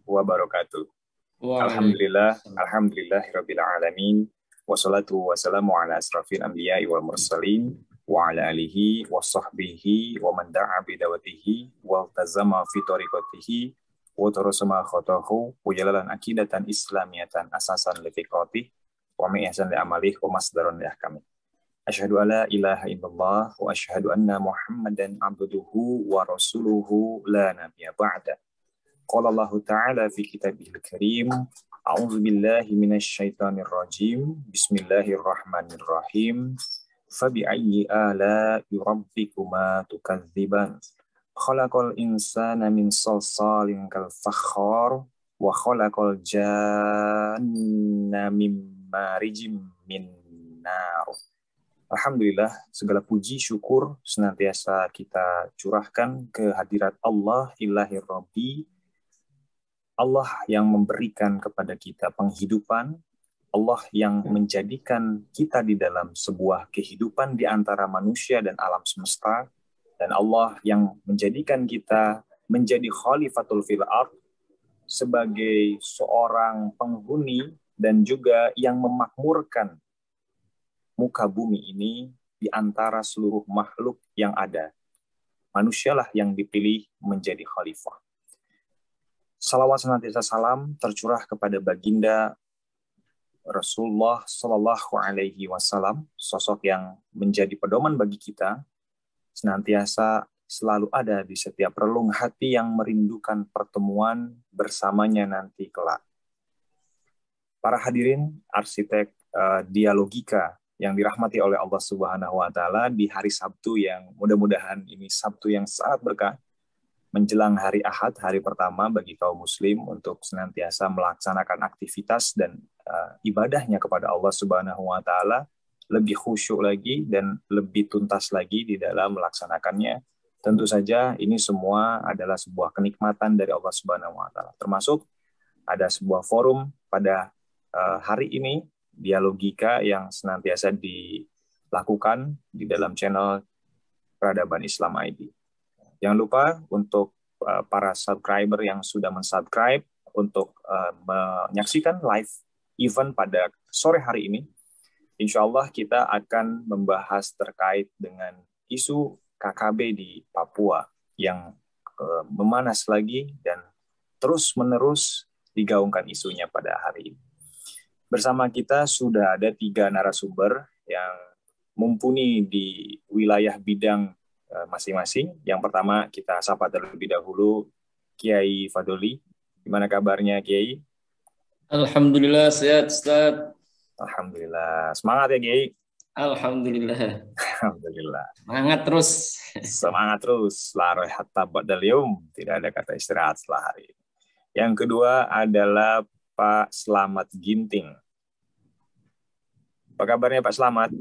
wabarakatuh. Alhamdulillah, alhamdulillahirabbil alamin. Wassalatu wassalamu ala asrafil anbiya'i wal mursalin wa ala alihi wa sahbihi wa man da'a bidawatihi wa tazama fi tariqatihi wa tarasama khatahu wa jalalan aqidatan islamiyatan asasan li fiqratih wa min ihsan li amalih wa masdaran li ahkamih. Asyhadu alla ilaha illallah wa asyhadu anna Muhammadan abduhu wa rasuluhu la nabiyya ba'da. Qala Allah Ta'ala fi kitabihil karim, a'udzu billahi minasyaitonir rajim, bismillahirrahmanirrahim, fabi ayyi ala'i rabbikuma tukadziban, khalaqal insana min salsalin kal fakhar, wa khalaqal janna min marijim min nar. Alhamdulillah, segala puji syukur senantiasa kita curahkan ke hadirat Allah Ilahir Rabbi, Allah yang memberikan kepada kita penghidupan, Allah yang menjadikan kita di dalam sebuah kehidupan di antara manusia dan alam semesta, dan Allah yang menjadikan kita menjadi khalifatul fil ard, sebagai seorang penghuni dan juga yang memakmurkan muka bumi ini di antara seluruh makhluk yang ada. Manusialah yang dipilih menjadi khalifah. Salawat senantiasa salam tercurah kepada baginda Rasulullah Sallallahu Alaihi Wasallam, sosok yang menjadi pedoman bagi kita, senantiasa selalu ada di setiap relung hati yang merindukan pertemuan bersamanya nanti kelak. Para hadirin, arsitek dialogika yang dirahmati oleh Allah Subhanahu Wa Taala di hari Sabtu yang mudah-mudahan ini Sabtu yang sangat berkah, menjelang hari Ahad, hari pertama bagi kaum muslim untuk senantiasa melaksanakan aktivitas dan ibadahnya kepada Allah Subhanahu wa taala lebih khusyuk lagi dan lebih tuntas lagi di dalam melaksanakannya. Tentu saja ini semua adalah sebuah kenikmatan dari Allah Subhanahu wa taala. Termasuk ada sebuah forum pada hari ini, dialogika yang senantiasa dilakukan di dalam channel Peradaban Islam ID. Jangan lupa untuk para subscriber yang sudah mensubscribe untuk menyaksikan live event pada sore hari ini. Insya Allah kita akan membahas terkait dengan isu KKB di Papua yang memanas lagi dan terus-menerus digaungkan isunya pada hari ini. Bersama kita sudah ada 3 narasumber yang mumpuni di wilayah bidang masing-masing. Yang pertama kita sapa terlebih dahulu Kiai Fadoli. Gimana kabarnya Kiai? Alhamdulillah sehat Ustaz. Alhamdulillah. Semangat ya Kiai. Alhamdulillah. Alhamdulillah. Semangat terus. Semangat terus. La hatta ba'dal yaum. Tidak ada kata istirahat setelah hari ini. Yang kedua adalah Pak Slamet Ginting. Apa kabarnya Pak Slamet?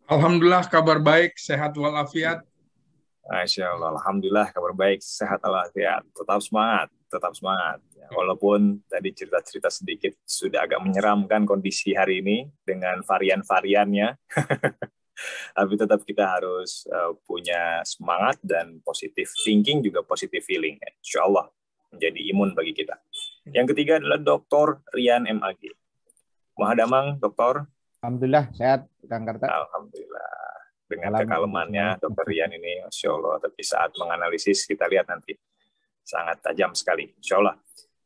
Alhamdulillah kabar baik, sehat walafiat. Masya Allah, alhamdulillah kabar baik, sehat walafiat. Tetap semangat, tetap semangat. Ya, walaupun tadi cerita-cerita sedikit sudah agak menyeramkan kondisi hari ini dengan varian-variannya, tapi tetap kita harus punya semangat dan positive thinking juga positive feeling. Ya. Insya Allah menjadi imun bagi kita. Yang ketiga adalah Dr. Rian MAG. Mohadamang, Dokter. Alhamdulillah sehat, Kang Karta. Alhamdulillah. Dengan kekalamannya, Dr. Rian ini, Insya Allah, tapi saat menganalisis kita lihat nanti sangat tajam sekali, Insya Allah.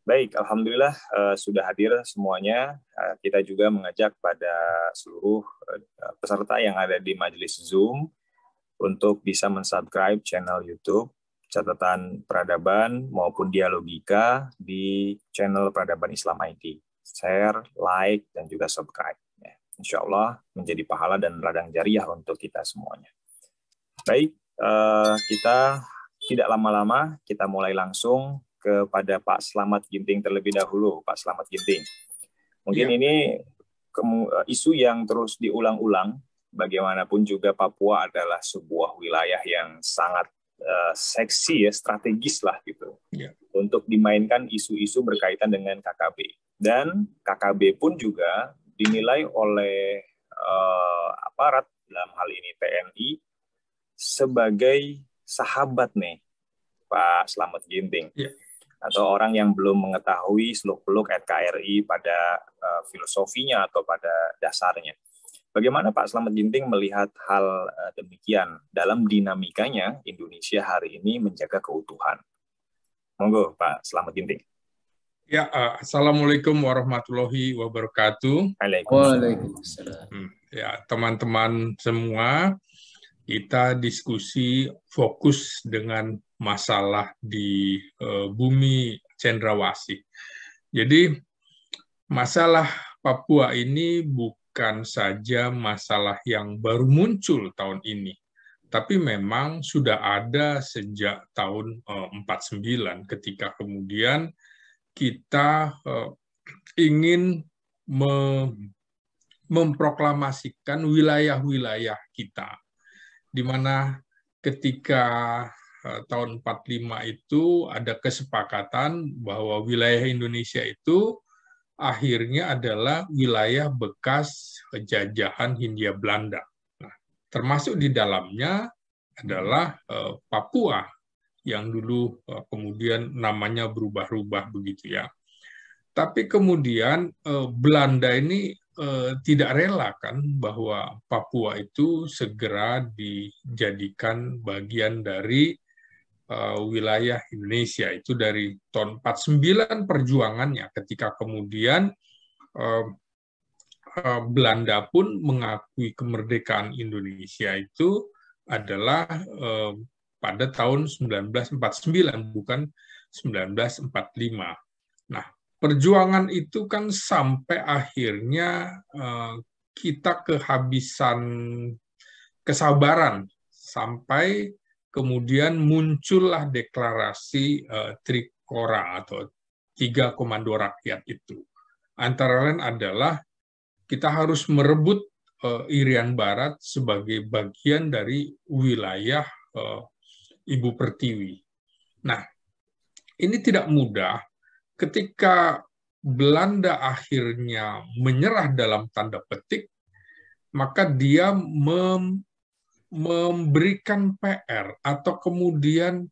Baik, Alhamdulillah sudah hadir semuanya. Kita juga mengajak pada seluruh peserta yang ada di majelis Zoom untuk bisa mensubscribe channel YouTube Catatan Peradaban maupun Dialogika di channel Peradaban Islam ID. Share, like, dan juga subscribe. Insya Allah menjadi pahala dan ladang jariah untuk kita semuanya. Baik, kita tidak lama-lama, kita mulai langsung kepada Pak Slamet Ginting terlebih dahulu. Pak Slamet Ginting, mungkin ini isu yang terus diulang-ulang, bagaimanapun juga Papua adalah sebuah wilayah yang sangat seksi, ya, strategis lah gitu, untuk dimainkan isu-isu berkaitan dengan KKB. Dan KKB pun juga dinilai oleh aparat, dalam hal ini TNI, sebagai sahabat nih, Pak Slamet Ginting. atau orang yang belum mengetahui seluk-beluk NKRI pada filosofinya atau pada dasarnya. Bagaimana Pak Slamet Ginting melihat hal demikian dalam dinamikanya Indonesia hari ini menjaga keutuhan? Monggo Pak Slamet Ginting. Ya, Assalamualaikum warahmatullahi wabarakatuh. Waalaikumsalam. Ya, teman-teman semua, kita diskusi fokus dengan masalah di bumi Cendrawasih. Jadi, masalah Papua ini bukan saja masalah yang baru muncul tahun ini, tapi memang sudah ada sejak tahun 49 ketika kemudian kita ingin memproklamasikan wilayah-wilayah kita, di mana ketika tahun 45 itu ada kesepakatan bahwa wilayah Indonesia itu akhirnya adalah wilayah bekas jajahan Hindia Belanda. Nah, termasuk di dalamnya adalah Papua, yang dulu kemudian namanya berubah-ubah begitu ya. Tapi kemudian Belanda ini tidak rela kan bahwa Papua itu segera dijadikan bagian dari wilayah Indonesia. Itu dari tahun 49 perjuangannya ketika kemudian Belanda pun mengakui kemerdekaan Indonesia itu adalah pada tahun 1949, bukan 1945. Nah, perjuangan itu kan sampai akhirnya kita kehabisan kesabaran, sampai kemudian muncullah deklarasi Trikora atau Tiga Komando Rakyat itu. Antara lain adalah kita harus merebut Irian Barat sebagai bagian dari wilayah Ibu Pertiwi. Nah, ini tidak mudah ketika Belanda akhirnya menyerah dalam tanda petik, maka dia memberikan PR atau kemudian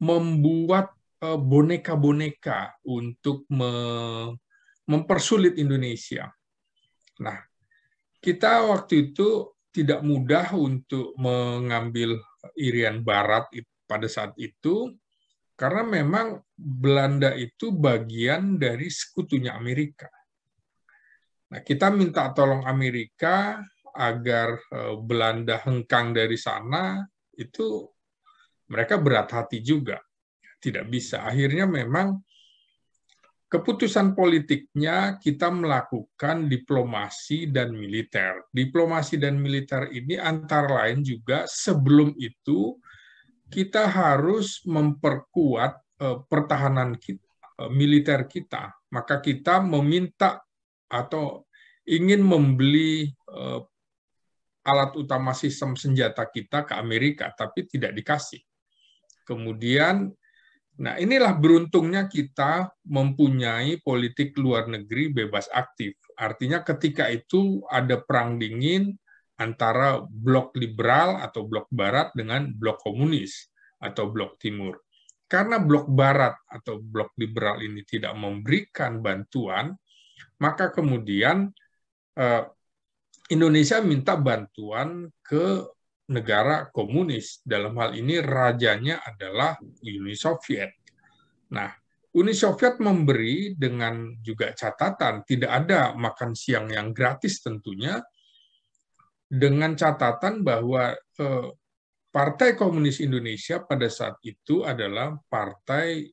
membuat boneka-boneka untuk mempersulit Indonesia. Nah, kita waktu itu tidak mudah untuk mengambil Irian Barat pada saat itu, karena memang Belanda itu bagian dari sekutunya Amerika. Nah, kita minta tolong Amerika agar Belanda hengkang dari sana, itu mereka berat hati juga. Tidak bisa. Akhirnya memang keputusan politiknya kita melakukan diplomasi dan militer. Diplomasi dan militer ini antara lain juga sebelum itu kita harus memperkuat pertahanan kita, militer kita. Maka kita meminta atau ingin membeli alat utama sistem senjata kita ke Amerika, tapi tidak dikasih. Kemudian, nah inilah beruntungnya kita mempunyai politik luar negeri bebas aktif. Artinya ketika itu ada perang dingin antara blok liberal atau blok barat dengan blok komunis atau blok timur. Karena blok barat atau blok liberal ini tidak memberikan bantuan, maka kemudian Indonesia minta bantuan ke negara komunis. Dalam hal ini rajanya adalah Uni Soviet. Nah, Uni Soviet memberi dengan juga catatan tidak ada makan siang yang gratis tentunya, dengan catatan bahwa Partai Komunis Indonesia pada saat itu adalah partai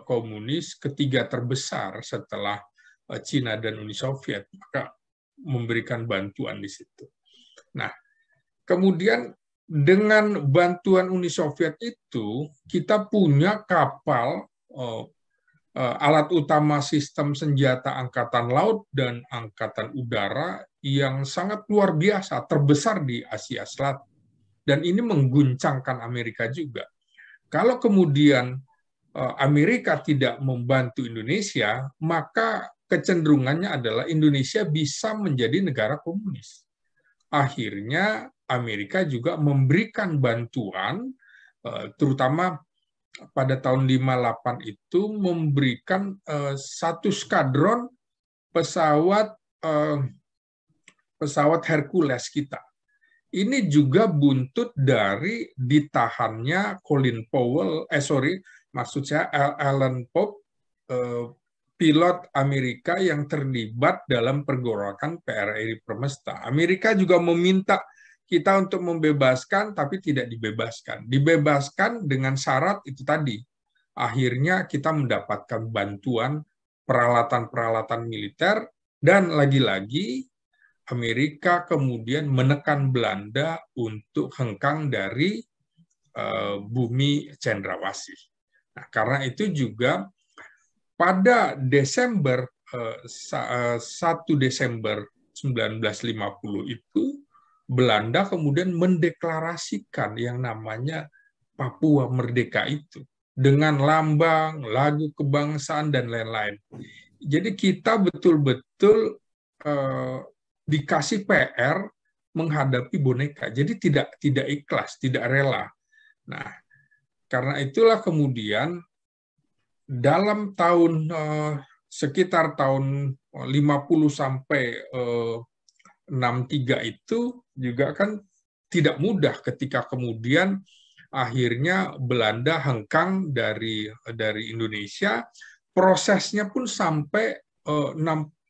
komunis ketiga terbesar setelah Cina dan Uni Soviet, maka memberikan bantuan di situ. Nah, kemudian dengan bantuan Uni Soviet itu, kita punya kapal alat utama sistem senjata angkatan laut dan angkatan udara yang sangat luar biasa, terbesar di Asia Selatan. Dan ini mengguncangkan Amerika juga. Kalau kemudian Amerika tidak membantu Indonesia, maka kecenderungannya adalah Indonesia bisa menjadi negara komunis. Akhirnya Amerika juga memberikan bantuan, terutama pada tahun 58 itu memberikan satu skadron pesawat pesawat Hercules kita. Ini juga buntut dari ditahannya Colin Powell, maksud saya Alan Pope, pilot Amerika yang terlibat dalam pergolakan PRRI Premesta. Amerika juga meminta kita untuk membebaskan, tapi tidak dibebaskan. Dibebaskan dengan syarat itu tadi. Akhirnya kita mendapatkan bantuan peralatan-peralatan militer, dan lagi-lagi Amerika kemudian menekan Belanda untuk hengkang dari bumi Cendrawasih. Nah, karena itu juga pada Desember 1 Desember 1950 itu Belanda kemudian mendeklarasikan yang namanya Papua Merdeka itu dengan lambang, lagu kebangsaan dan lain-lain. Jadi kita betul-betul dikasih PR menghadapi boneka. Jadi tidak ikhlas, tidak rela. Nah, karena itulah kemudian dalam tahun sekitar tahun 50 sampai 63 itu juga kan tidak mudah ketika kemudian akhirnya Belanda hengkang dari Indonesia. Prosesnya pun sampai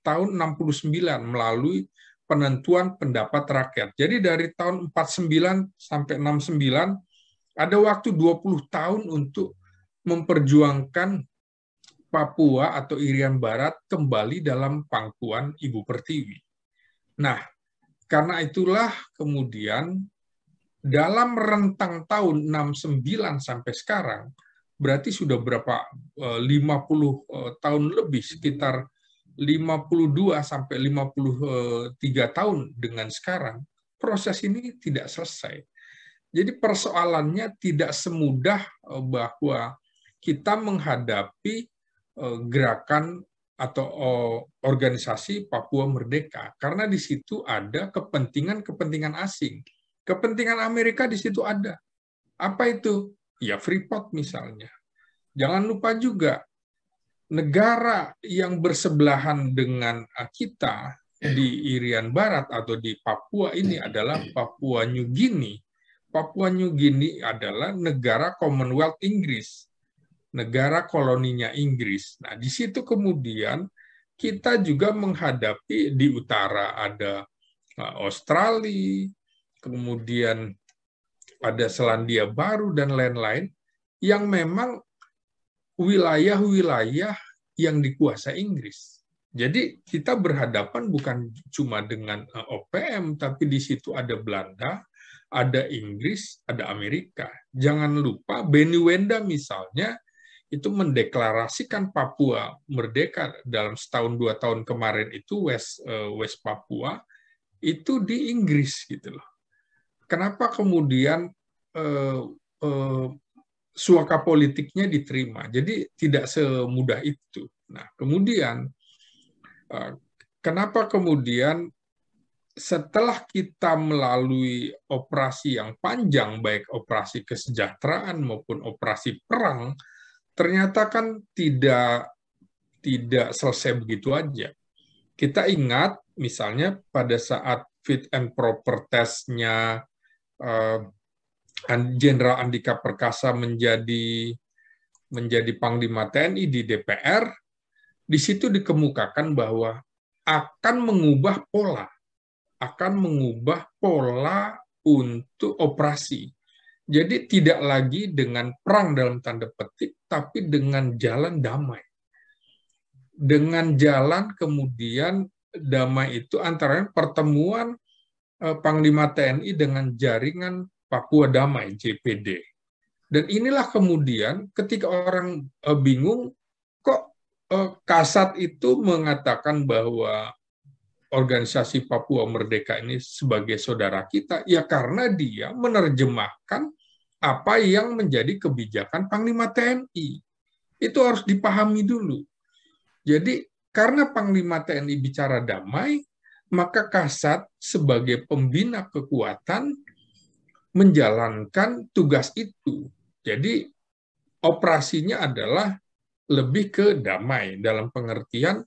tahun 69 melalui penentuan pendapat rakyat. Jadi dari tahun 49 sampai 69 ada waktu 20 tahun untuk memperjuangkan Papua atau Irian Barat kembali dalam pangkuan Ibu Pertiwi. Nah, karena itulah kemudian dalam rentang tahun 69 sampai sekarang, berarti sudah berapa 50 tahun lebih, sekitar 52 sampai 53 tahun dengan sekarang, proses ini tidak selesai. Jadi persoalannya tidak semudah bahwa kita menghadapi gerakan atau organisasi Papua Merdeka, karena di situ ada kepentingan-kepentingan asing. Kepentingan Amerika di situ ada. Apa itu? Ya Freeport misalnya. Jangan lupa juga negara yang bersebelahan dengan kita di Irian Barat atau di Papua ini adalah Papua New Guinea. Papua New Guinea adalah negara Commonwealth Inggris, negara koloninya Inggris. Nah, di situ kemudian kita juga menghadapi di utara ada Australia, kemudian ada Selandia Baru dan lain-lain yang memang wilayah-wilayah yang dikuasai Inggris. Jadi kita berhadapan bukan cuma dengan OPM, tapi di situ ada Belanda, ada Inggris, ada Amerika. Jangan lupa Benny Wenda misalnya itu mendeklarasikan Papua merdeka dalam setahun 2 tahun kemarin itu West Papua itu di Inggris gitu loh. Kenapa kemudian suaka politiknya diterima? Jadi tidak semudah itu. Nah, kemudian kenapa kemudian setelah kita melalui operasi yang panjang, baik operasi kesejahteraan maupun operasi perang, ternyata kan tidak selesai begitu aja. Kita ingat misalnya pada saat fit and proper test-nya Jenderal Andika Perkasa menjadi Panglima TNI di DPR, di situ dikemukakan bahwa akan mengubah pola untuk operasi. Jadi tidak lagi dengan perang dalam tanda petik, tapi dengan jalan damai. Dengan jalan kemudian damai itu antara pertemuan Panglima TNI dengan jaringan Papua Damai, JPD. Dan inilah kemudian ketika orang bingung, kok Kasat itu mengatakan bahwa organisasi Papua Merdeka ini sebagai saudara kita, ya karena dia menerjemahkan apa yang menjadi kebijakan Panglima TNI. Itu harus dipahami dulu. Jadi karena Panglima TNI bicara damai, maka Kasat sebagai pembina kekuatan menjalankan tugas itu. Jadi operasinya adalah lebih ke damai, dalam pengertian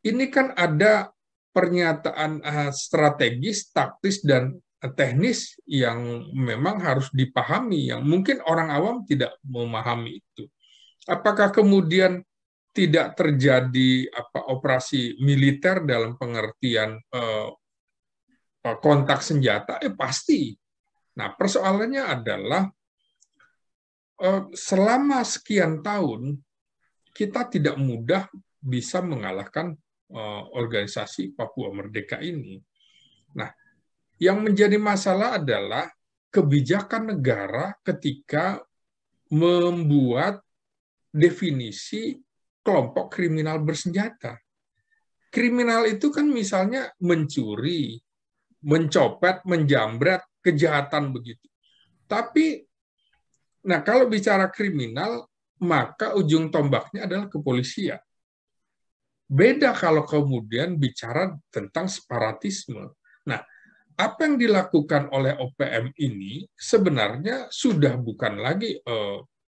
ini kan ada pernyataan strategis, taktis, dan teknis yang memang harus dipahami, yang mungkin orang awam tidak memahami itu. Apakah kemudian tidak terjadi operasi militer dalam pengertian kontak senjata? Pasti. Nah, persoalannya adalah selama sekian tahun kita tidak mudah bisa mengalahkan organisasi Papua Merdeka ini. Nah, yang menjadi masalah adalah kebijakan negara ketika membuat definisi kelompok kriminal bersenjata. Kriminal itu kan misalnya mencuri, mencopet, menjamret, kejahatan begitu. Tapi, nah kalau bicara kriminal, maka ujung tombaknya adalah kepolisian. Beda kalau kemudian bicara tentang separatisme. Nah, apa yang dilakukan oleh OPM ini sebenarnya sudah bukan lagi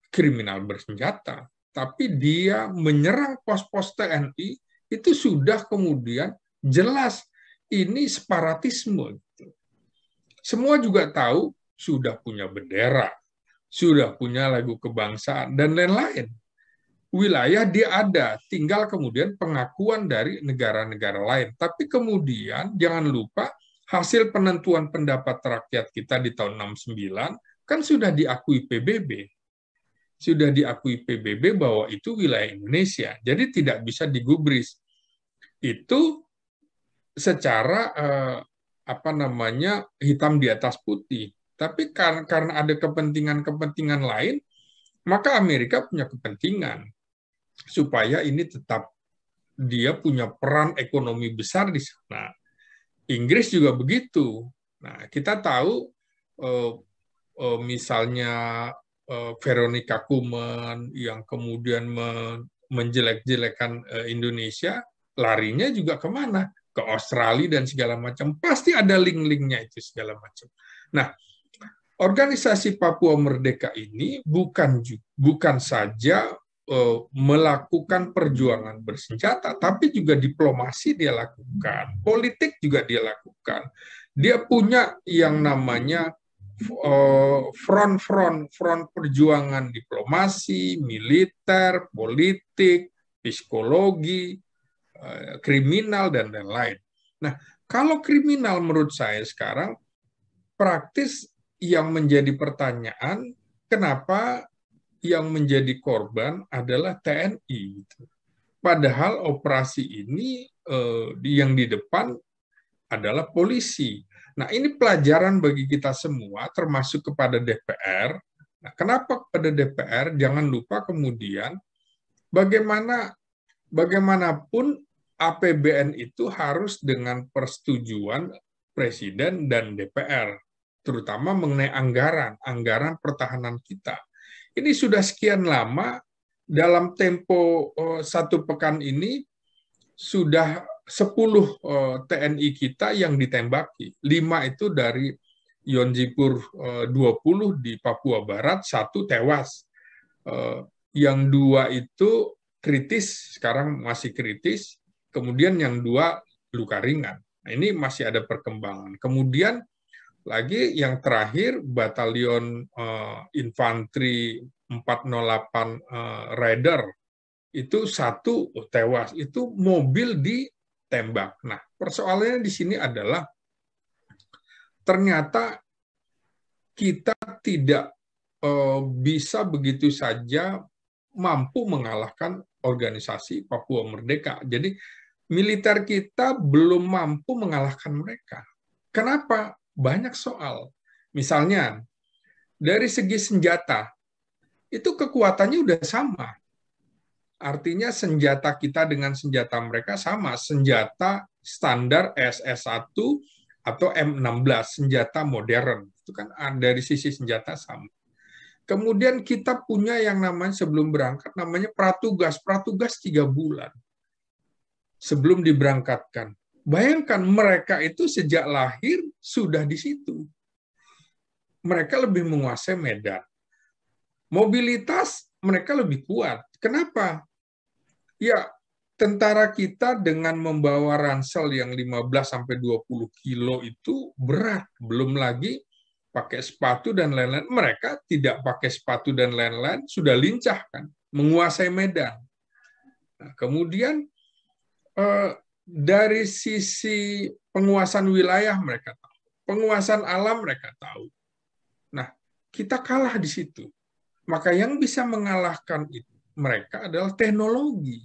kriminal bersenjata, tapi dia menyerang pos-pos TNI, itu sudah kemudian jelas ini separatisme. Semua juga tahu sudah punya bendera, sudah punya lagu kebangsaan, dan lain-lain. Wilayah dia ada, tinggal kemudian pengakuan dari negara-negara lain. Tapi kemudian jangan lupa hasil penentuan pendapat rakyat kita di tahun 69 kan sudah diakui PBB. Sudah diakui PBB bahwa itu wilayah Indonesia. Jadi tidak bisa digubris. Itu secara hitam di atas putih. Tapi karena ada kepentingan-kepentingan lain, maka Amerika punya kepentingan supaya ini tetap dia punya peran ekonomi besar di sana. Inggris juga begitu. Nah, kita tahu misalnya Veronica Koeman yang kemudian menjelek-jelekan Indonesia, larinya juga kemana? Ke Australia dan segala macam. Pasti ada link-linknya itu segala macam. Nah, organisasi Papua Merdeka ini bukan saja melakukan perjuangan bersenjata, tapi juga diplomasi dia lakukan, politik juga dia lakukan. Dia punya yang namanya front perjuangan diplomasi, militer, politik, psikologi, kriminal, dan lain-lain. Nah, kalau kriminal menurut saya sekarang praktis yang menjadi pertanyaan, kenapa yang menjadi korban adalah TNI. Padahal operasi ini yang di depan adalah polisi. Nah, ini pelajaran bagi kita semua, termasuk kepada DPR. Nah, kenapa kepada DPR? Jangan lupa kemudian bagaimanapun APBN itu harus dengan persetujuan Presiden dan DPR, terutama mengenai anggaran pertahanan kita. Ini sudah sekian lama, dalam tempo 1 pekan ini, sudah 10 TNI kita yang ditembaki. 5 itu dari Yonjipur 20 di Papua Barat, 1 tewas. Yang 2 itu kritis, sekarang masih kritis. Kemudian yang 2 luka ringan. Nah, ini masih ada perkembangan. Kemudian lagi yang terakhir, Batalion Infanteri 408 Raider, itu 1 tewas, itu mobil ditembak. Nah, persoalannya di sini adalah ternyata kita tidak bisa begitu saja mampu mengalahkan organisasi Papua Merdeka. Jadi militer kita belum mampu mengalahkan mereka. Kenapa? Banyak soal. Misalnya, dari segi senjata, itu kekuatannya udah sama. Artinya senjata kita dengan senjata mereka sama. Senjata standar SS-1 atau M16, senjata modern. Itu kan dari sisi senjata sama. Kemudian kita punya yang namanya sebelum berangkat, namanya pratugas. Pratugas 3 bulan sebelum diberangkatkan. Bayangkan mereka itu sejak lahir sudah di situ. Mereka lebih menguasai medan. Mobilitas mereka lebih kuat. Kenapa? Ya, tentara kita dengan membawa ransel yang 15-20 kilo itu berat. Belum lagi pakai sepatu dan lain-lain. Mereka tidak pakai sepatu dan lain-lain, sudah lincah kan, menguasai medan. Nah, kemudian dari sisi penguasaan wilayah mereka tahu, penguasaan alam mereka tahu. Nah, kita kalah di situ. Maka yang bisa mengalahkan mereka adalah teknologi.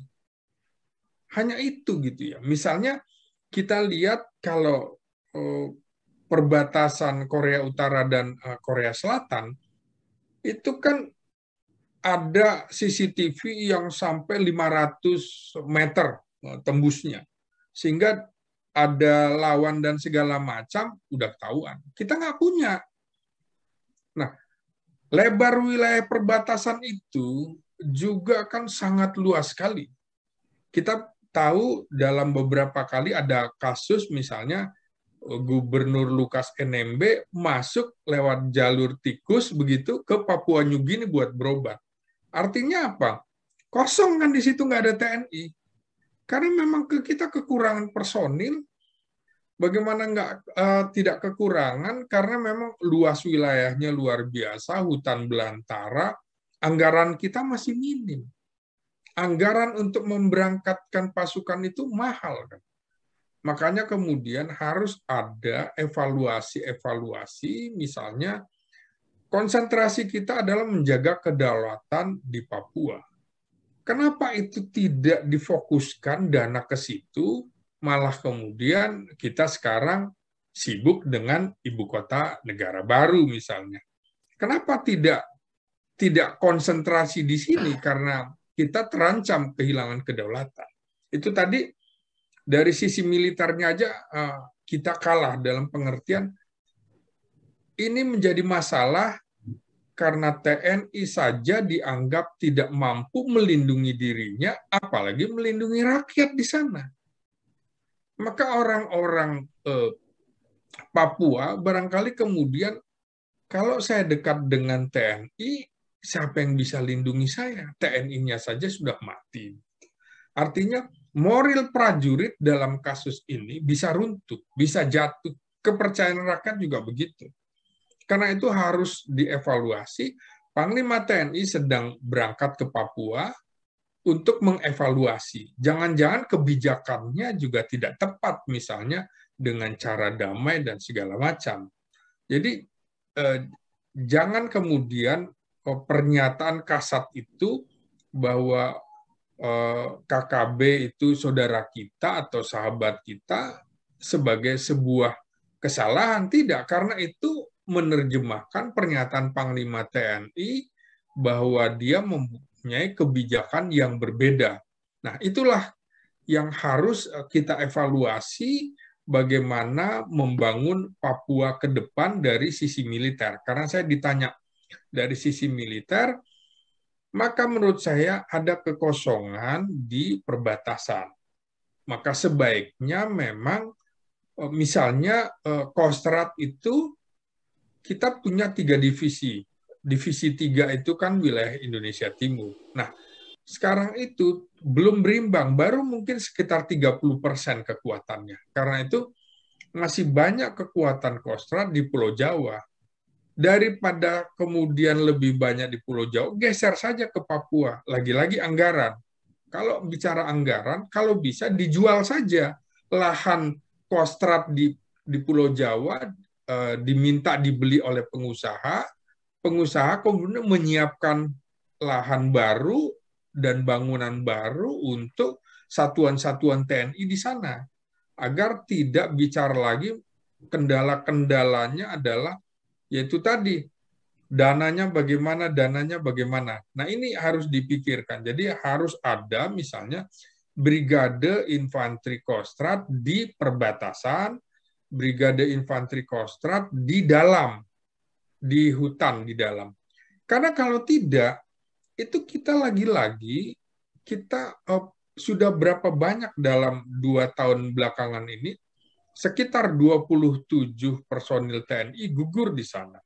Hanya itu gitu ya. Misalnya kita lihat kalau perbatasan Korea Utara dan Korea Selatan itu kan ada CCTV yang sampai 500 meter tembusnya. Sehingga ada lawan dan segala macam udah ketahuan. Kita nggak punya. Nah, lebar wilayah perbatasan itu juga kan sangat luas sekali. Kita tahu dalam beberapa kali ada kasus misalnya Gubernur Lukas NMB masuk lewat jalur tikus begitu ke Papua New Guinea buat berobat. Artinya apa? Kosong kan di situ nggak ada TNI. Karena memang kita kekurangan personil. Bagaimana tidak kekurangan? Karena memang luas wilayahnya luar biasa, hutan belantara, anggaran kita masih minim. Anggaran untuk memberangkatkan pasukan itu mahal kan. Makanya kemudian harus ada evaluasi, misalnya konsentrasi kita adalah menjaga kedaulatan di Papua. Kenapa itu tidak difokuskan dana ke situ, malah kemudian kita sekarang sibuk dengan ibu kota negara baru misalnya. Kenapa tidak konsentrasi di sini? Karena kita terancam kehilangan kedaulatan. Itu tadi dari sisi militernya aja kita kalah dalam pengertian ini menjadi masalah karena TNI saja dianggap tidak mampu melindungi dirinya, apalagi melindungi rakyat di sana. Maka orang-orang Papua barangkali kemudian kalau saya dekat dengan TNI, siapa yang bisa lindungi saya? TNI-nya saja sudah mati. Artinya moral prajurit dalam kasus ini bisa runtuh, bisa jatuh. Kepercayaan rakyat juga begitu. Karena itu harus dievaluasi. Panglima TNI sedang berangkat ke Papua untuk mengevaluasi. Jangan-jangan kebijakannya juga tidak tepat, misalnya dengan cara damai dan segala macam. Jadi jangan kemudian pernyataan kasat itu bahwa KKB itu saudara kita atau sahabat kita sebagai sebuah kesalahan. Tidak, karena itu menerjemahkan pernyataan Panglima TNI bahwa dia mempunyai kebijakan yang berbeda. Nah, itulah yang harus kita evaluasi bagaimana membangun Papua ke depan dari sisi militer. Karena saya ditanya dari sisi militer, maka menurut saya ada kekosongan di perbatasan. Maka sebaiknya memang misalnya Kostrad itu kita punya 3 divisi. Divisi 3 itu kan wilayah Indonesia Timur. Nah, sekarang itu belum berimbang, baru mungkin sekitar 30% kekuatannya. Karena itu masih banyak kekuatan Kostrad di Pulau Jawa. Daripada kemudian lebih banyak di Pulau Jawa, geser saja ke Papua. Lagi-lagi anggaran. Kalau bicara anggaran, kalau bisa dijual saja lahan Kostrad di Pulau Jawa, diminta dibeli oleh pengusaha kemudian menyiapkan lahan baru dan bangunan baru untuk satuan-satuan TNI di sana. Agar tidak bicara lagi kendala-kendalanya adalah yaitu tadi, dananya bagaimana. Nah, ini harus dipikirkan. Jadi harus ada misalnya Brigade Infanteri Kostrad di perbatasan, Brigade Infanteri Kostrad di dalam, di hutan di dalam. Karena kalau tidak, itu kita lagi-lagi, kita sudah berapa banyak dalam 2 tahun belakangan ini, sekitar 27 personil TNI gugur di sana.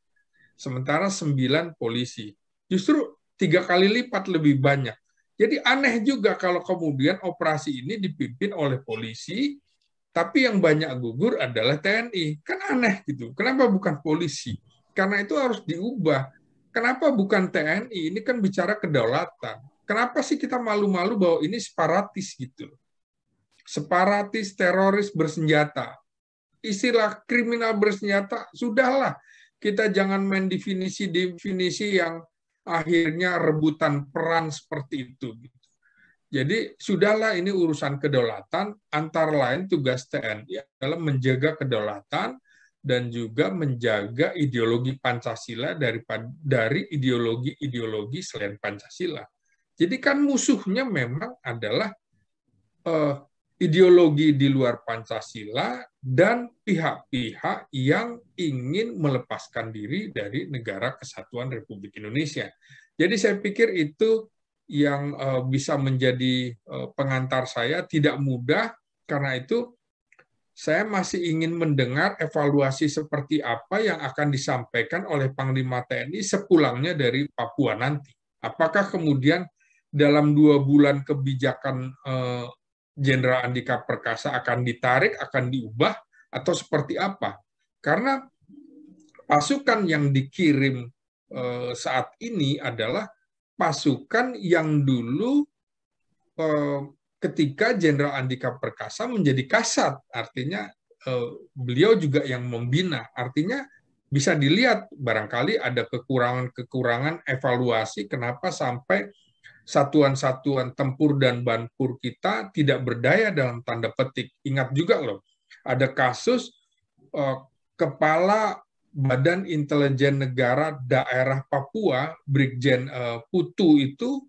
Sementara 9 polisi. Justru 3 kali lipat lebih banyak. Jadi aneh juga kalau kemudian operasi ini dipimpin oleh polisi, tapi yang banyak gugur adalah TNI. Kan aneh gitu. Kenapa bukan polisi? Karena itu harus diubah. Kenapa bukan TNI? Ini kan bicara kedaulatan. Kenapa sih kita malu-malu bahwa ini separatis gitu? Separatis, teroris bersenjata. Istilah kriminal bersenjata, sudahlah. Kita jangan main definisi-definisi yang akhirnya rebutan peran seperti itu. Jadi sudahlah, ini urusan kedaulatan, antara lain tugas TNI adalah menjaga kedaulatan dan juga menjaga ideologi Pancasila dari ideologi-ideologi selain Pancasila. Jadi kan musuhnya memang adalah ideologi di luar Pancasila dan pihak-pihak yang ingin melepaskan diri dari Negara Kesatuan Republik Indonesia. Jadi saya pikir itu yang bisa menjadi pengantar saya, tidak mudah, karena itu saya masih ingin mendengar evaluasi seperti apa yang akan disampaikan oleh Panglima TNI sepulangnya dari Papua nanti. Apakah kemudian dalam 2 bulan kebijakan Jenderal Andika Perkasa akan ditarik, akan diubah, atau seperti apa? Karena pasukan yang dikirim saat ini adalah pasukan yang dulu ketika Jenderal Andika Perkasa menjadi Kasat, artinya beliau juga yang membina. Artinya bisa dilihat barangkali ada kekurangan-kekurangan evaluasi kenapa sampai satuan-satuan tempur dan banpur kita tidak berdaya dalam tanda petik. Ingat juga loh, ada kasus Kepala Badan Intelijen Negara Daerah Papua, Brigjen Putu itu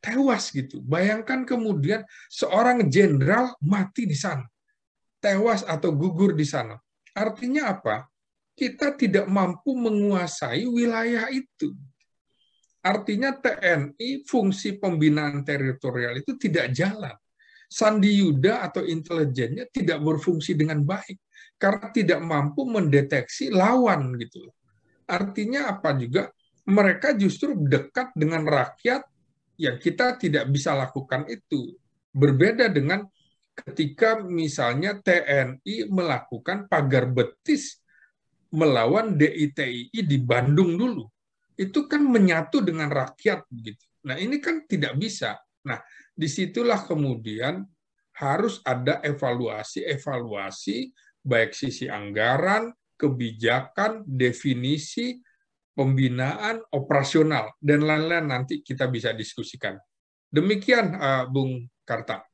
tewas gitu. Bayangkan kemudian seorang jenderal mati di sana, tewas atau gugur di sana. Artinya apa? Kita tidak mampu menguasai wilayah itu. Artinya TNI fungsi pembinaan teritorial itu tidak jalan. Sandi Yuda atau intelijennya tidak berfungsi dengan baik karena tidak mampu mendeteksi lawan gitu. Artinya apa juga? Mereka justru dekat dengan rakyat yang kita tidak bisa lakukan itu. Berbeda dengan ketika misalnya TNI melakukan pagar betis melawan DITII di Bandung dulu. Itu kan menyatu dengan rakyat begitu. Nah, ini kan tidak bisa. Nah, disitulah kemudian harus ada evaluasi baik sisi anggaran, kebijakan, definisi, pembinaan, operasional, dan lain-lain nanti kita bisa diskusikan. Demikian, Bung Karta.